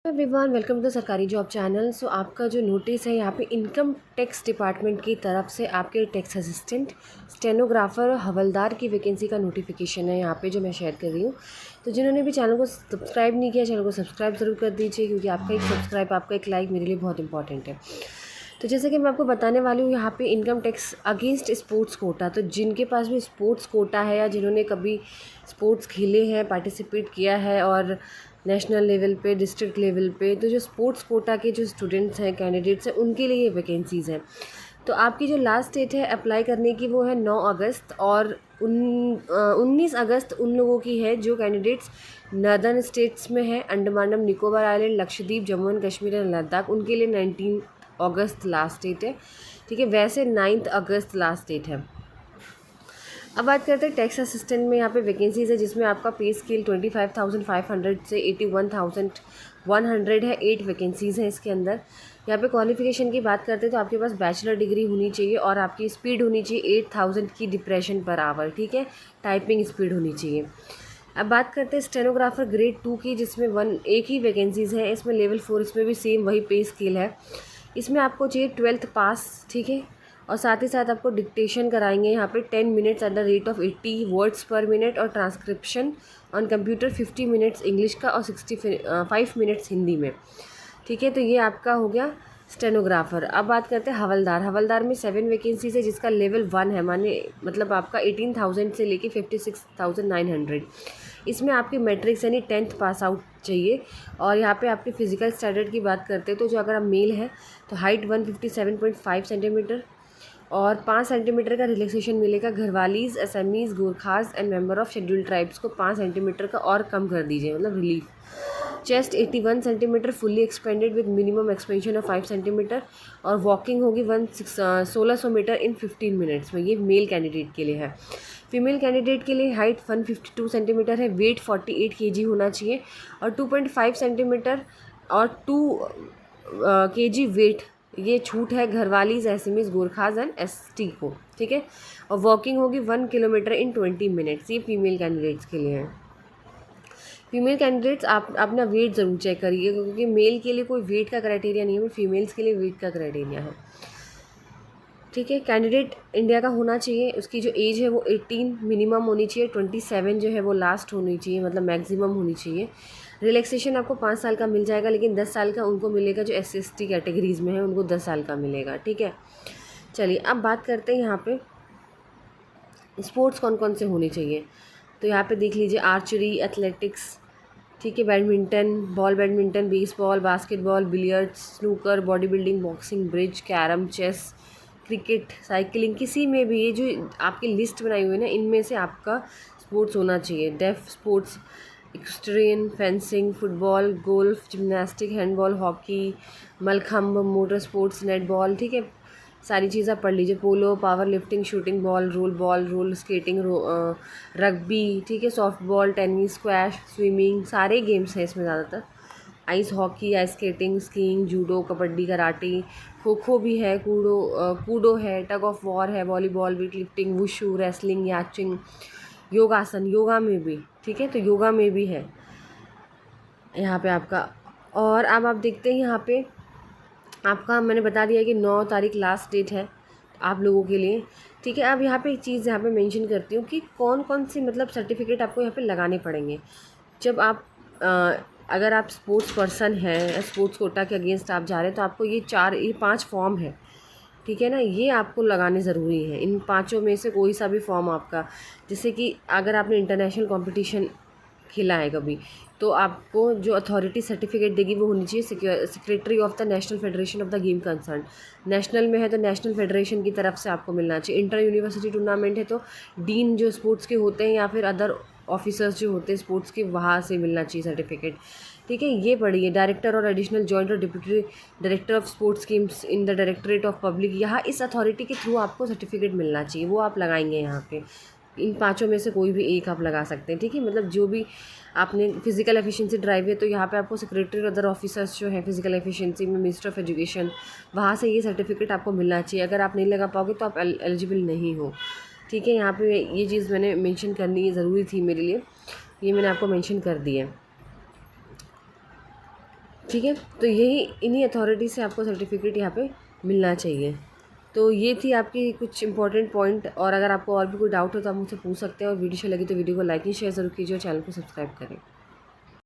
Everyone welcome to the सरकारी job channel. सो आपका जो नोटिस है यहाँ पे इनकम टैक्स डिपार्टमेंट की तरफ से आपके टैक्स असिस्टेंट, स्टेनोग्राफर और हवलदार की वैकेंसी का नोटिफिकेशन है यहाँ पे जो मैं शेयर कर रही हूँ। तो जिन्होंने भी चैनल को सब्सक्राइब नहीं किया, चैनल को सब्सक्राइब ज़रूर कर दीजिए, क्योंकि आपका एक सब्सक्राइब, आपका एक लाइक मेरे लिए बहुत इंपॉर्टेंट है। तो जैसे कि मैं आपको बताने वाली हूँ यहाँ पे income tax against sports quota. तो जिनके पास भी स्पोर्ट्स कोटा है या जिन्होंने कभी स्पोर्ट्स खेले हैं, पार्टिसिपेट किया है और नेशनल लेवल पे, डिस्ट्रिक्ट लेवल पे, तो जो स्पोर्ट्स कोटा के जो स्टूडेंट्स हैं, कैंडिडेट्स हैं, उनके लिए ये वैकेंसीज़ हैं। तो आपकी जो लास्ट डेट है अप्लाई करने की वो है 9 अगस्त और 19 अगस्त उन लोगों की है जो कैंडिडेट्स नॉर्दर्न स्टेट्स में है, Andaman Nicobar island, Lakshadweep, Jammu and Kashmir and Ladakh, उनके लिए 19 अगस्त लास्ट डेट है। ठीक है, वैसे 9 अगस्त लास्ट डेट है। अब बात करते हैं टैक्स असिस्टेंट में। यहाँ पे वैकेंसीज़ है जिसमें आपका पे स्केल 25,500 से 81,100 है। 8 वैकेंसीज़ हैं इसके अंदर। यहाँ पे क्वालिफिकेशन की बात करते हैं तो आपके पास बैचलर डिग्री होनी चाहिए और आपकी स्पीड होनी चाहिए 8,000 की डिप्रेशन पर आवर। ठीक है, टाइपिंग स्पीड होनी चाहिए। अब बात करते हैं स्टेनोग्राफर ग्रेड 2 की, जिसमें एक ही वैकेंसीज़ है। इसमें लेवल 4, इसमें भी सेम वही पे स्केल है। इसमें आपको चाहिए 12th पास। ठीक है, और साथ ही साथ आपको डिक्टेशन कराएंगे यहाँ पे 10 minutes at the rate of 80 words per minute, और transcription on computer 50 minutes English का और 65 मिनट्स हिंदी में। ठीक है, तो ये आपका हो गया स्टेनोग्राफर। अब बात करते हैं हवलदार। हवलदार में 7 वैकेंसीज है जिसका लेवल 1 है, माने मतलब आपका 18,000 से लेके 56,900। इसमें आपकी मैट्रिक्स यानी 10th पास आउट चाहिए। और यहाँ पे आपके फिजिकल स्टैंडर्ड की बात करते हैं तो जो अगर आप मेल है तो हाइट 157.5 सेंटीमीटर और 5 सेंटीमीटर का रिलैक्सेशन मिलेगा। घरवालीज, एसएमईज, Gorkhas and member of scheduled tribes को 5 सेंटीमीटर का और कम कर दीजिए, मतलब relief. Chest 81 centimetre fully expanded with minimum expansion of 5 centimetre, और वॉकिंग होगी 1600 मीटर इन 15 मिनट्स में। ये मेल कैंडिडेट के लिए है। फीमेल कैंडिडेट के लिए हाइट 152 सेंटीमीटर है, वेट 48 केजी होना चाहिए और 2.5 सेंटीमीटर और 2 केजी वेट, ये छूट है घरवालीज, एसएमईज, गोरखाज एंड एसटी को। ठीक है, और वॉकिंग होगी 1 किलोमीटर इन 20 मिनट्स। ये फीमेल कैंडिडेट्स के लिए है। फीमेल कैंडिडेट्स आप अपना वेट ज़रूर चेक करिए, क्योंकि मेल के लिए कोई वेट का क्राइटेरिया नहीं है, फीमेल्स के लिए वेट का क्राइटेरिया है। ठीक है, कैंडिडेट इंडिया का होना चाहिए। उसकी जो एज है वो 18 मिनिमम होनी चाहिए, 27 जो है वो लास्ट होनी चाहिए, मतलब मैक्सिमम होनी चाहिए। रिलैक्सेशन आपको 5 साल का मिल जाएगा, लेकिन 10 साल का उनको मिलेगा जो SC/ST कैटेगरीज़ में है, उनको 10 साल का मिलेगा। ठीक है, चलिए अब बात करते हैं यहाँ पे स्पोर्ट्स कौन कौन से होने चाहिए। तो यहाँ पे देख लीजिए, आर्चरी, एथलेटिक्स, ठीक है, badminton, ball badminton, baseball, basketball, billiards, snooker, body building, boxing, bridge, carrom, chess, cricket, cycling, किसी में भी ये जो आपकी लिस्ट बनाई हुई है ना, इनमें से आपका स्पोर्ट्स होना चाहिए। Deaf sports, extreme, fencing, football, golf, gymnastic, handball, hockey, mallakhamb, motor sports, netball. ठीक है, सारी चीज़ आप पढ़ लीजिए। Polo, power lifting, shooting ball, roll skating, rugby, ठीक है, soft ball, tennis, squash, swimming, सारे गेम्स हैं इसमें ज़्यादातर। Ice hockey, ice skating, skiing, judo, kabaddi, karate, kho kho भी है, कूडो है, टग ऑफ वॉर है, volleyball, weight lifting, wushu, wrestling, yachting, yogasana, yoga में भी। ठीक है, तो योगा में भी है यहाँ पे आपका। और अब आप देखते हैं यहाँ पे आपका मैंने बता दिया कि 9 तारीख लास्ट डेट है आप लोगों के लिए। ठीक है, अब यहाँ पे एक चीज़ यहाँ पे मेंशन करती हूँ कि कौन कौन से मतलब सर्टिफिकेट आपको यहाँ पे लगाने पड़ेंगे जब आप अगर आप स्पोर्ट्स पर्सन हैं, स्पोर्ट्स कोटा के अगेंस्ट आप जा रहे हैं, तो आपको ये 5 फॉर्म है। ठीक है ना, ये आपको लगाने ज़रूरी है। इन 5 में से कोई सा भी फॉर्म आपका, जैसे कि अगर आपने इंटरनेशनल कंपटीशन खेला है कभी, तो आपको जो अथॉरिटी सर्टिफिकेट देगी वो होनी चाहिए secretary of the national federation of the game concern. National में है तो नेशनल फेडरेशन की तरफ से आपको मिलना चाहिए। इंटर यूनिवर्सिटी टूर्नामेंट है तो डीन जो स्पोर्ट्स के होते हैं या फिर अदर ऑफिसर्स जो होते हैं स्पोर्ट्स के, वहाँ से मिलना चाहिए सर्टिफिकेट। ठीक है, ये पढ़िए। डायरेक्टर और एडिशनल जॉइंट और deputy director of sports games in the directorate of public, यहाँ इस अथॉरिटी के थ्रू आपको सर्टिफिकेट मिलना चाहिए, वो आप लगाएंगे यहाँ पे। इन 5 में से कोई भी एक आप लगा सकते हैं। ठीक है, मतलब जो भी आपने फिजिकल एफिशिएंसी ड्राइव है तो यहाँ पे आपको सेक्रेटरी और अदर ऑफिसर्स जो है फिजिकल एफिशिएंसी में, मिनिस्टर ऑफ एजुकेशन, वहाँ से ये सर्टिफिकेट आपको मिलना चाहिए। अगर आप नहीं लगा पाओगे तो आप एलिजिबल नहीं हो। ठीक है, यहाँ पे ये चीज़ मैंने मेंशन करनी ज़रूरी थी मेरे लिए, ये मैंने आपको मेंशन कर दी है। ठीक है। तो यही इन्हीं अथॉरिटी से आपको सर्टिफिकेट यहाँ पे मिलना चाहिए। तो ये थी आपकी कुछ इंपॉर्टेंट पॉइंट, और अगर आपको और भी कोई डाउट हो तो आप मुझसे पूछ सकते हैं। और वीडियो अच्छी लगी तो वीडियो को लाइक एंड शेयर ज़रूर कीजिए और चैनल को सब्सक्राइब करें।